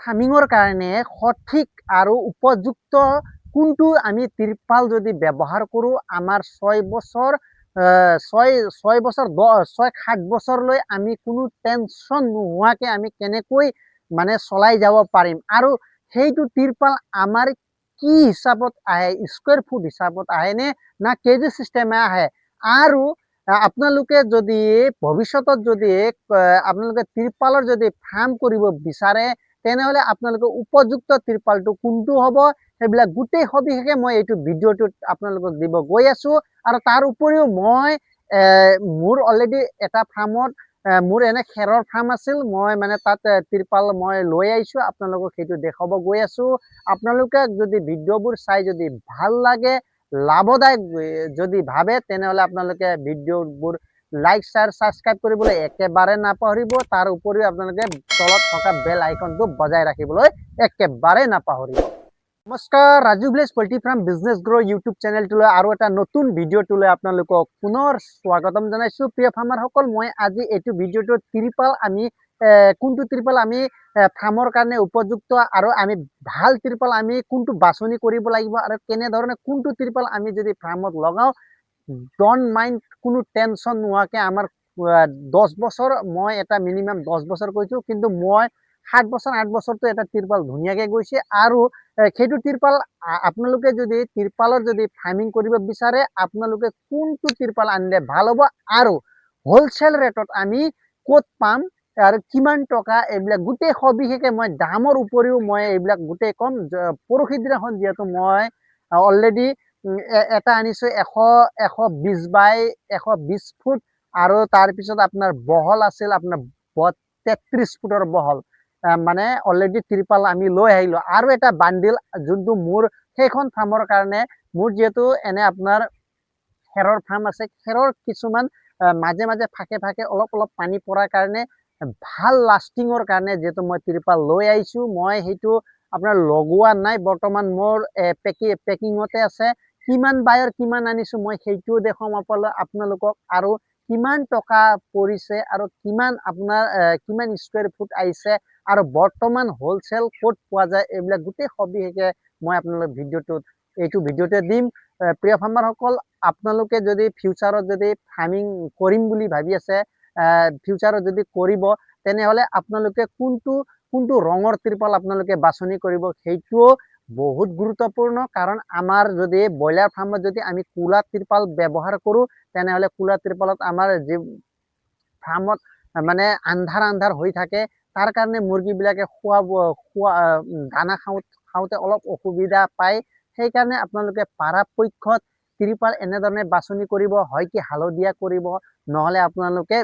ফাৰ্মিঙৰ কাৰণে সঠিক আৰু উপযুক্ত কোনটো আমি তিৰপাল যদি ব্যৱহাৰ কৰোঁ আমাৰ 6 বছৰ 6 বছৰ 6-7 বছৰলৈ আমি কোনো টেনশ্যন নোহোৱাকৈ আমি কেনেকৈ মানে চলাই যাব পাৰিম আৰু সেইটো তিৰপাল আমাৰ কি হিচাপত আহে স্কুৱেৰ ফুট হিচাপত আহেনে না কেজি চিষ্টেমে আহে আৰু আপোনালোকে যদি ভৱিষ্যতত যদি আপোনালোকে তিৰপালৰ যদি ফাৰ্ম কৰিব বিচাৰে তেনেহ'লে আপোনালোকে উপযুক্ত তিৰপালটো কোনটো হ'ব সেইবিলাক গোটেই সবিশেষে মই এইটো ভিডিঅ'টোত আপোনালোকক দিব গৈ আছোঁ আৰু তাৰ উপৰিও মই মোৰ অলৰেডি এটা ফাৰ্মত মোৰ এনে খেৰৰ ফাৰ্ম আছিল মই মানে তাত তিৰপাল মই লৈ আহিছোঁ আপোনালোকক সেইটো দেখাব গৈ আছোঁ আপোনালোকে যদি ভিডিঅ'বোৰ চাই যদি ভাল লাগে লাভদায়ক যদি ভাবে তেনেহ'লে আপোনালোকে ভিডিঅ'বোৰ লাইক শ্বেয়াৰ ছাবস্ক্ৰাইব কৰিবলৈ একেবাৰে নাপাহৰিব তাৰ উপৰিও আপোনালোকে তলত থকা বেল আইকনটো বজাই ৰাখিবলৈ একেবাৰে নাপাহৰিব নমস্কাৰ Raju village poultry farm business গ্ৰ' ইউটিউব চেনেলটোলৈ আৰু এটা নতুন ভিডিঅ'টোলৈ আপোনালোকক পুনৰ স্বাগতম জনাইছোঁ প্ৰিয় ফাৰ্মাৰসকল মই আজি এইটো ভিডিঅ'টোত তিৰপাল আমি কোনটো তিৰপাল আমি ফাৰ্মৰ কাৰণে উপযুক্ত আৰু আমি ভাল তিৰপাল আমি কোনটো বাছনি কৰিব লাগিব আৰু কেনেধৰণে কোনটো তিৰপাল আমি যদি ফাৰ্মত লগাওঁ ডণ্ট মাইণ্ড কোনো টেনশ্যন নোহোৱাকৈ আমাৰ 10 বছৰ মই এটা মিনিমাম 10 বছৰ কৈছোঁ কিন্তু মই 7 বছৰ 8 বছৰটো এটা তিৰপাল ধুনীয়াকৈ গৈছে আৰু সেইটো তিৰপাল আপোনালোকে যদি তিৰপালৰ যদি ফাৰ্মিং কৰিব বিচাৰে আপোনালোকে কোনটো তিৰপাল আনিলে ভাল হ'ব আৰু হোলচেল ৰেটত আমি ক'ত পাম আৰু কিমান টকা এইবিলাক গোটেই সবিশেষে মই দামৰ উপৰিও মই এইবিলাক গোটেই কম পৰহি দিনাখন যিহেতু মই অলৰেডি এটা আনিছোঁ 120 বাই 120 ফুট আৰু তাৰপিছত আপোনাৰ বহল আছিল আপোনাৰ 33 ফুটৰ বহল মানে অলৰেডি তিৰপাল আমি লৈ আহিলোঁ আৰু এটা বান্ডিল যোনটো মোৰ সেইখন ফাৰ্মৰ কাৰণে মোৰ যিহেতু এনে আপোনাৰ খেৰৰ ফাৰ্ম আছে খেৰৰ কিছুমান মাজে মাজে ফাকে ফাকে অলপ পানী পৰাৰ কাৰণে ভাল লাষ্টিঙৰ কাৰণে যিহেতু মই তিৰপাল লৈ আহিছোঁ মই সেইটো আপোনাৰ লগোৱা নাই বৰ্তমান মোৰ পেকিঙতে আছে কিমান বায়ৰ কিমান আনিছোঁ মই সেইটোও দেখুৱাম আপোনালোকক আৰু কিমান টকা পৰিছে আৰু কিমান আপোনাৰ কিমান স্কুৱেৰ ফুট আহিছে আৰু বৰ্তমান হোলচেল ক'ত পোৱা যায় এইবিলাক গোটেই সবিশেষে মই আপোনালোক এইটো ভিডিঅ'তে দিম প্ৰিয় ফাৰ্মাৰসকল আপোনালোকে যদি ফিউচাৰত যদি ফাৰ্মিং কৰিম বুলি ভাবি আছে ফিউচাৰত যদি কৰিব তেনেহ'লে আপোনালোকে কোনটো ৰঙৰ তিৰপাল আপোনালোকে বাছনি কৰিব সেইটোও বহুত গুৰুত্বপূৰ্ণ কাৰণ আমাৰ যদি ব্ৰইলাৰ ফাৰ্মত যদি আমি ক'লা তিৰপাল ব্যৱহাৰ কৰোঁ তেনেহ'লে ক'লা তিৰপালত আমাৰ যি ফাৰ্মত মানে আন্ধাৰ হৈ থাকে তাৰ কাৰণে মুৰ্গীবিলাকে খোৱা দানা খাওঁতে অলপ অসুবিধা পায় সেইকাৰণে আপোনালোকে পৰাপক্ষত তিৰপাল এনেধৰণে বাছনি কৰিব হয় কি হালধীয়া কৰিব নহ'লে আপোনালোকে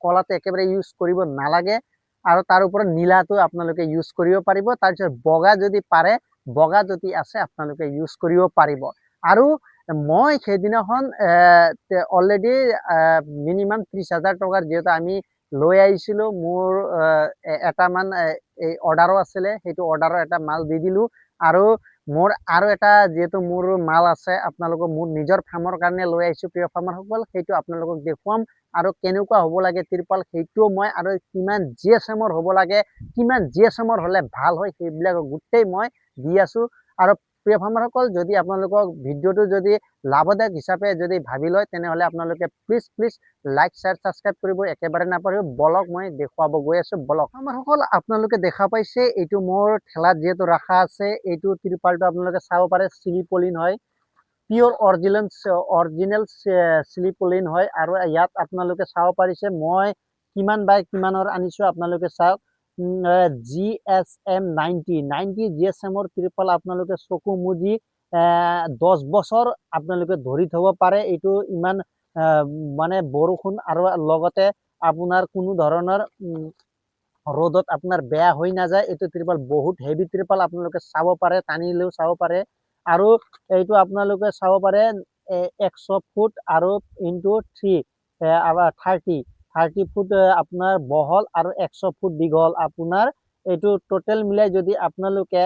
কলাটো একেবাৰে ইউজ কৰিব নালাগে আৰু তাৰ ওপৰত নীলাটো আপোনালোকে ইউজ কৰিব পাৰিব তাৰপিছত বগা যদি পাৰে বগা যদি আছে আপোনালোকে ইউজ কৰিব পাৰিব আৰু মই সেইদিনাখন অলৰেডি মিনিমাম 30,000 টকাৰ যিহেতু আমি লৈ আহিছিলোঁ মোৰ এটামান এই অৰ্ডাৰো আছিলে সেইটো অৰ্ডাৰৰ এটা মাল দি দিলোঁ আৰু মোৰ আৰু এটা যিহেতু মোৰ মাল আছে আপোনালোকক মোৰ নিজৰ ফাৰ্মৰ কাৰণে লৈ আহিছোঁ প্ৰিয় ফাৰ্মাৰসকল সেইটো আপোনালোকক দেখুৱাম আৰু কেনেকুৱা হ'ব লাগে তিৰপাল সেইটোও মই আৰু কিমান GSM-ৰ হ'ব লাগে কিমান GSM-ৰ হ'লে ভাল হয় সেইবিলাক গোটেই মই দি আছোঁ আৰু প্ৰিয় ফাৰ্মাৰসকল যদি আপোনালোকক ভিডিঅ'টো যদি লাভদায়ক হিচাপে যদি ভাবি লয় তেনেহ'লে আপোনালোকে প্লিজ লাইক শ্বেয়াৰ ছাবস্ক্ৰাইব কৰিব একেবাৰে নাপাহৰিব বলক মই দেখুৱাব গৈ আছোঁ বলক ফাৰ্মাৰসকল আপোনালোকে দেখা পাইছে এইটো মোৰ ঠেলাত যিহেতু ৰখা আছে এইটো তিৰপালটো আপোনালোকে চাব পাৰে চিলিপলিন হয় পিয়ৰ অৰিজিনেল চিলিপলিন হয় আৰু ইয়াত আপোনালোকে চাব পাৰিছে মই কিমান বাই কিমানৰ আনিছোঁ আপোনালোকে চাওক GSM 90 GSM-ৰ তিৰপাল আপোনালোকে চকু মুদি 10 বছৰ আপোনালোকে ধৰি থ'ব পাৰে এইটো ইমান মানে বৰষুণ আৰু লগতে আপোনাৰ কোনো ধৰণৰ ৰ'দত আপোনাৰ বেয়া হৈ নাযায় এইটো তিৰপাল বহুত হেভি তিৰপাল আপোনালোকে চাব পাৰে টানিলেও চাব পাৰে আৰু এইটো আপোনালোকে চাব পাৰে 100 ফুট আৰু ইনটু 30 ফুট আপোনাৰ বহল আৰু 100 ফুট দীঘল আপোনাৰ এইটো টোটেল মিলাই যদি আপোনালোকে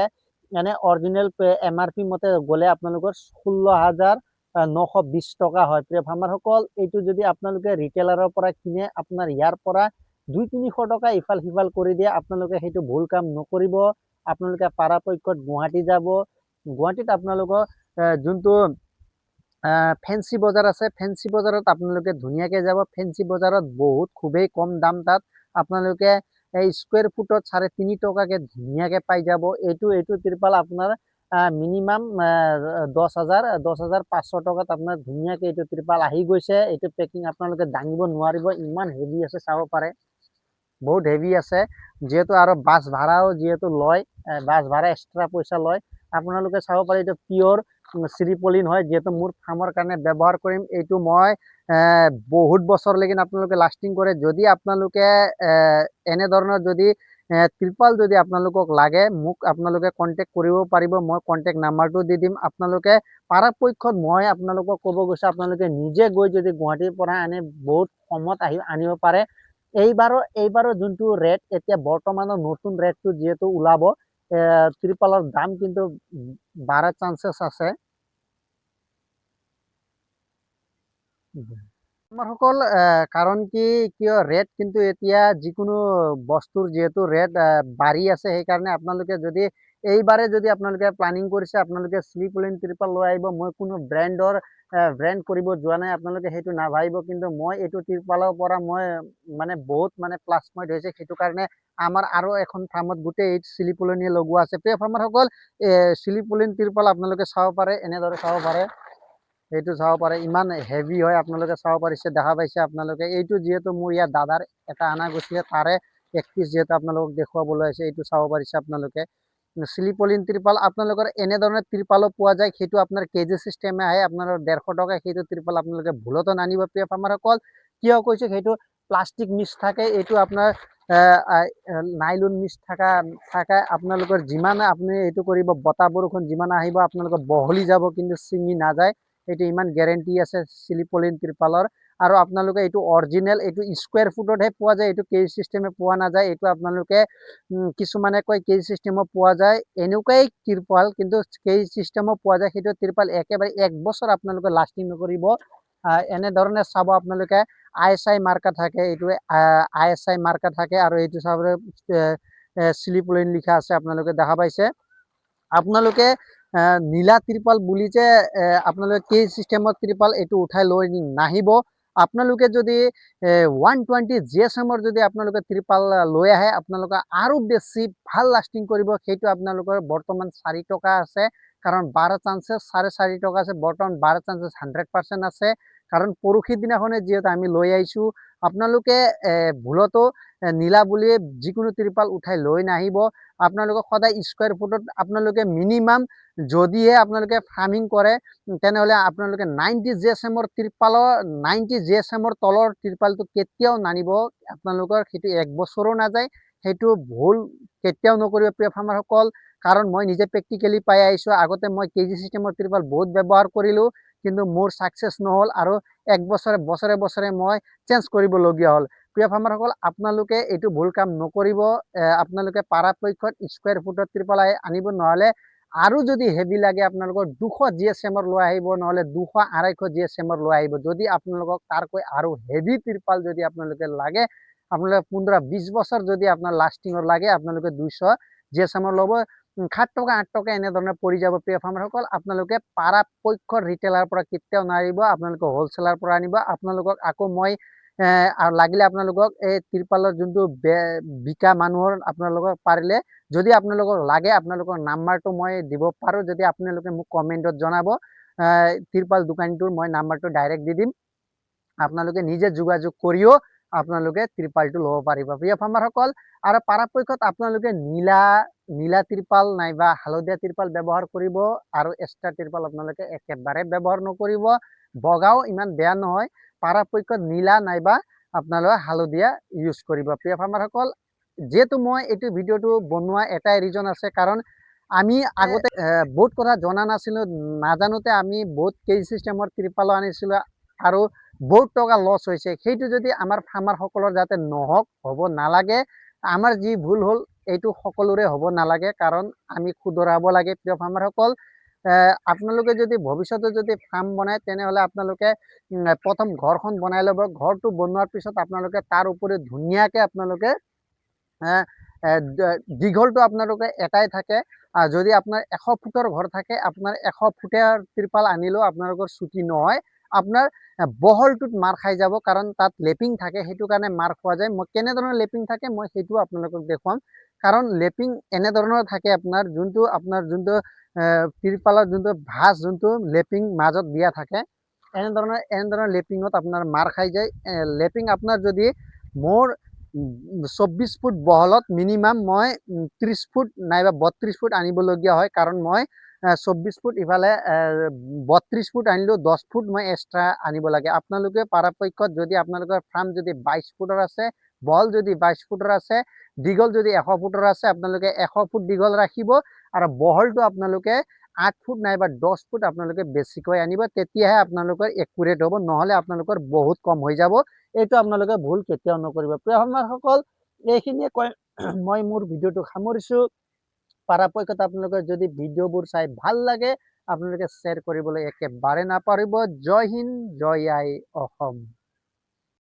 এনে অৰিজিনেল MRP মতে গ'লে আপোনালোকৰ 16,920 টকা হয় প্ৰিয় ফাৰ্মাৰসকল এইটো যদি আপোনালোকে ৰিটেইলাৰৰ পৰা কিনে আপোনাৰ ইয়াৰ পৰা 200-300 টকা ইফাল সিফাল কৰি দিয়ে, আপোনালোকে সেইটো ভুল কাম নকৰিব। আপোনালোকে পৰাপক্ষত গুৱাহাটী যাব। গুৱাহাটীত আপোনালোকৰ যোনটো ফেন্সি বজাৰ আছে, ফেন্সি বজাৰত আপোনালোকে ধুনীয়াকৈ যাব। ফেন্সি বজাৰত বহুত খুবেই কম দাম, তাত আপোনালোকে এই স্কুৱেৰ ফুটত 3.5 টকাকৈ ধুনীয়াকৈ পাই যাব। এইটো ত্ৰিপাল আপোনাৰ মিনিমাম 10,500 টকাত আপোনাৰ ধুনীয়াকৈ এইটো ত্ৰিপাল আহি গৈছে। এইটো পেকিং আপোনালোকে দাঙিব নোৱাৰিব, ইমান হেভি আছে, চাব পাৰে বহুত হেভি আছে। যেহেতু আৰু বাছ ভাড়াও যেহেতু লয়, বাছ ভাড়া এক্সট্ৰা পইচা লয়। আপোনালোকে চাব পাৰে এইটো পিয়ৰ শ্ৰীপলিন হয়, যেহেতু মোৰ ফাৰ্মৰ কাৰণে ব্যৱহাৰ কৰিম। এইটো মই বহুত বছৰলৈকে আপোনালোকে লাষ্টিং কৰে। যদি আপোনালোকে এনেধৰণৰ যদি ত্ৰিপাল যদি আপোনালোকক লাগে, মোক আপোনালোকে কণ্টেক্ট কৰিব পাৰিব। মই কণ্টেক্ট নাম্বাৰটো দি দিম। আপোনালোকে পৰাপক্ষত মই আপোনালোকক ক'ব গৈছোঁ, আপোনালোকে নিজে গৈ যদি গুৱাহাটীৰ পৰা আনে, বহুত কমত আনিব পাৰে। এইবাৰো যোনটো ৰেট, এতিয়া বৰ্তমানৰ নতুন ৰেটটো যিহেতু ওলাব, ত্ৰিপালৰ দাম কিন্তু বাঢ়াৰ চান্সেছ আছে। আমাৰসকল কাৰণ কিয় ৰেট কিন্তু এতিয়া যিকোনো বস্তুৰ যিহেতু ৰেট বাঢ়ি আছে, সেইকাৰণে আপোনালোকে যদি এইবাৰে যদি আপোনালোকে প্লানিং কৰিছে, আপোনালোকে শ্লীপলিন ত্ৰিপাল লৈ আহিব। মই কোনো ব্ৰেণ্ড কৰিব যোৱা নাই, আপোনালোকে সেইটো নাভাবিব। কিন্তু মই এইটো ত্ৰিপালৰ পৰা মই বহুত প্লাছ পইণ্ট হৈছে, সেইটো কাৰণে আমাৰ আৰু এখন ফাৰ্মত গোটেই শ্লীপলিনে লগোৱা আছে। প্ৰিয় ফাৰ্মাৰসকল, শ্লীপলিন ত্ৰিপাল আপোনালোকে চাব পাৰে, এনেদৰে চাব পাৰে। এইটো চাব পাৰে, ইমান হেভি হয়, আপোনালোকে চাব পাৰিছে, দেখা পাইছে আপোনালোকে। এইটো যিহেতু মোৰ ইয়াত দাদাৰ এটা অনা গৈছিলে, তাৰে এক পিচ যিহেতু আপোনালোকক দেখুৱাবলৈ আছে, এইটো চাব পাৰিছে আপোনালোকে। শ্লীপলিন ত্ৰিপাল আপোনালোকৰ এনেধৰণৰ ত্ৰিপালো পোৱা যায়, সেইটো আপোনাৰ কেজি চিষ্টেমে আহে, আপোনাৰ 150 টকা। সেইটো ত্ৰিপাল আপোনালোকে ভুলতো নানিব প্ৰিয় ফাৰ্মাৰসকল। কিয় কৈছোঁ, সেইটো প্লাষ্টিক মিক্স থাকে, এইটো আপোনাৰ নাইলন মিক্স থাকে। আপোনালোকৰ যিমান আপুনি এইটো কৰিব, বতাহ বৰষুণ যিমান আহিব, আপোনালোকৰ বহলি যাব, কিন্তু ছিঙি নাযায়। এইটো ইমান গেৰেণ্টি আছে শ্লীপলিন ত্ৰিপালৰ। আৰু আপোনালোকে এইটো অৰিজিনেল, এইটো স্কুৱেৰ ফুটতহে পোৱা যায়, এইটো কেজি চিষ্টেমে পোৱা নাযায়। এইটো আপোনালোকে কিছুমানে কয় কেজি চিষ্টেমত পোৱা যায়, এনেকুৱাই ত্ৰিপাল, কিন্তু কেজি চিষ্টেমত পোৱা যায়। সেইটো ত্ৰিপাল একেবাৰে 1 বছৰ আপোনালোকে লাষ্টিং নকৰিব। এনেধৰণে চাব আপোনালোকে, ISI মাৰ্কা থাকে, এইটো ISI মাৰ্কা থাকে। আৰু এইটো চাব শ্লীপলিন লিখা আছে, আপোনালোকে দেখা পাইছে। আপোনালোকে নীলা ত্ৰিপাল বুলি যে আপোনালোকে কেজ চিষ্টেমত ত্ৰিপাল এইটো উঠাই লৈ নাহিব। আপোনালোকে যদি 120 GSM-ৰ যদি আপোনালোকে ত্ৰিপাল লৈ আহে, আপোনালোকে আৰু বেছি ভাল লাষ্টিং কৰিব। সেইটো আপোনালোকৰ বৰ্তমান 4 টকা আছে, কাৰণ 12 চান্সেছ 4.5 টকা আছে। বৰ্তমান 12 চান্সেছ 100% আছে, কাৰণ পৰহি দিনাখনে যিহেতু আমি লৈ আহিছোঁ। আপোনালোকে ভুলতো নীলা বুলি যিকোনো ত্ৰিপাল উঠাই লৈ নাহিব। আপোনালোকে সদায় স্কুৱেৰ ফুটত আপোনালোকে মিনিমাম, যদিহে আপোনালোকে ফাৰ্মিং কৰে, তেনেহ'লে আপোনালোকে 90 GSM-ৰ ত্ৰিপালৰ 90 GSM-ৰ তলৰ ত্ৰিপালটো কেতিয়াও নানিব। আপোনালোকৰ সেইটো 1 বছৰো নাযায়। সেইটো ভুল কেতিয়াও নকৰিব প্ৰিয় ফাৰ্মাৰসকল, কাৰণ মই নিজে প্ৰেক্টিকেলি পাই আহিছোঁ। আগতে মই কেজি চিষ্টেমৰ ত্ৰিপাল বহুত ব্যৱহাৰ কৰিলোঁ, কিন্তু মোৰ ছাকচেছ নহ'ল, আৰু 1 বছৰে মই চেঞ্জ কৰিবলগীয়া হ'ল। প্ৰিয় ফাৰ্মাৰসকল, আপোনালোকে এইটো ভুল কাম নকৰিব। আপোনালোকে পৰাপক্ষত স্কুৱেৰ ফুটত ত্ৰিপাল আনিব, নহ'লে আৰু যদি হেভি লাগে আপোনালোকৰ 200 GSM-ৰ লৈ আহিব, নহ'লে 200-250 GSM-ৰ লৈ আহিব। যদি আপোনালোকক তাৰকৈ আৰু হেভি ত্ৰিপাল যদি আপোনালোকে লাগে, আপোনালোকে 15-20 বছৰ যদি আপোনাৰ লাষ্টিঙৰ লাগে, আপোনালোকে 200 GSM-ৰ ল'ব। 7 টকা 8 টকা এনেধৰণে পৰি যাব প্ৰিয় ফাৰ্মাৰসকল। আপোনালোকে পৰাপক্ষত ৰিটেইলাৰ পৰা কেতিয়াও নানিব, আপোনালোকে হ'লচেলাৰ পৰা আনিব। আপোনালোকক আকৌ মই আৰু লাগিলে আপোনালোকক এই ত্ৰিপালৰ যোনটো বিকা মানুহৰ আপোনালোকক পাৰিলে, যদি আপোনালোকক লাগে, আপোনালোকৰ নাম্বাৰটো মই দিব পাৰোঁ। যদি আপোনালোকে মোক কমেণ্টত জনাব, ত্ৰিপাল দোকানীটোৰ মই নাম্বাৰটো ডাইৰেক্ট দি দিম। আপোনালোকে নিজে যোগাযোগ কৰিও আপোনালোকে ত্ৰিপালটো ল'ব পাৰিব প্ৰিয় ফাৰ্মাৰসকল। আৰু পৰাপক্ষত আপোনালোকে নীলা ত্ৰিপাল নাইবা হালধীয়া ত্ৰিপাল ব্যৱহাৰ কৰিব, আৰু এক্সট্ৰা ত্ৰিপাল আপোনালোকে একেবাৰে ব্যৱহাৰ নকৰিব। বগাও ইমান বেয়া নহয়, পৰাপক্ষত নীলা নাইবা আপোনালোকে হালধীয়া ইউজ কৰিব প্ৰিয় ফাৰ্মাৰসকল। যেহেতু মই এইটো ভিডিঅ'টো বনোৱা এটাই ৰিজন আছে, কাৰণ আমি আগতে বহুত কথা জনা নাছিলোঁ। নাজানোতে আমি বহুত কেজি চিষ্টেমৰ ত্ৰিপালো আনিছিলোঁ, আৰু বহুত টকা লছ হৈছে। সেইটো যদি আমাৰ ফাৰ্মাৰসকলৰ যাতে হ'ব নালাগে। আমাৰ যি ভুল হ'ল, এইটো সকলোৰে হ'ব নালাগে, কাৰণ আমি শুধৰাব লাগে প্ৰিয় ফাৰ্মাৰসকল। আপোনালোকে যদি ভৱিষ্যতে যদি ফাৰ্ম বনায় তেনেহ'লে আপোনালোকে প্ৰথম ঘৰখন বনাই ল'ব। ঘৰটো বনোৱাৰ পিছত আপোনালোকে তাৰ উপৰি ধুনীয়াকৈ আপোনালোকে দীঘলটো আপোনালোকে এটাই থাকে। যদি আপোনাৰ 100 ফুটৰ ঘৰ থাকে, আপোনাৰ 100 ফুটীয়া ত্ৰিপাল আনিলেও আপোনালোকৰ ছুটি নহয়। আপোনাৰ বহলটোত মাৰ খাই যাব, কাৰণ তাত লেপিং থাকে, সেইটো কাৰণে মাৰ খোৱা যায়। মই কেনেধৰণৰ লেপিং থাকে মই সেইটো আপোনালোকক দেখুৱাম। কাৰণ লেপিং এনেধৰণৰ থাকে, আপোনাৰ যোনটো ত্ৰিপালৰ যোনটো ভাঁজ, যোনটো লেপিং মাজত দিয়া থাকে, এনেধৰণৰ লেপিঙত আপোনাৰ মাৰ খাই যায়। লেপিং আপোনাৰ যদি মোৰ 24 ফুট বহলত মিনিমাম মই 30 ফুট নাইবা 32 ফুট আনিবলগীয়া হয়, কাৰণ মই 24 ফুট ইফালে 32 ফুট আনিলেও 10 ফুট মই এক্সট্ৰা আনিব লাগে। আপোনালোকে পৰাপক্ষত যদি আপোনালোকৰ ফাৰ্ম যদি 22 ফুটৰ আছে, বহল যদি 22 ফুটৰ আছে, দীঘল যদি 100 ফুটৰ আছে, আপোনালোকে 100 ফুট দীঘল ৰাখিব আৰু বহলটো আপোনালোকে 8 ফুট নাইবা 10 ফুট আপোনালোকে বেছিকৈ আনিব। তেতিয়াহে আপোনালোকৰ একুৰেট হ'ব, নহ'লে আপোনালোকৰ বহুত কম হৈ যাব। এইটো আপোনালোকে ভুল কেতিয়াও নকৰিব। প্ৰিয় ফাৰ্মাৰসকল, এইখিনিয়ে কৈ মই মোৰ ভিডিঅ'টো সামৰিছোঁ। পৰাপক্ষত আপোনালোকে যদি ভিডিঅ'বোৰ চাই ভাল লাগে, আপোনালোকে শ্বেয়াৰ কৰিবলৈ একেবাৰে নাপাহৰিব। জয় হিন্দ, জয় আই অসম।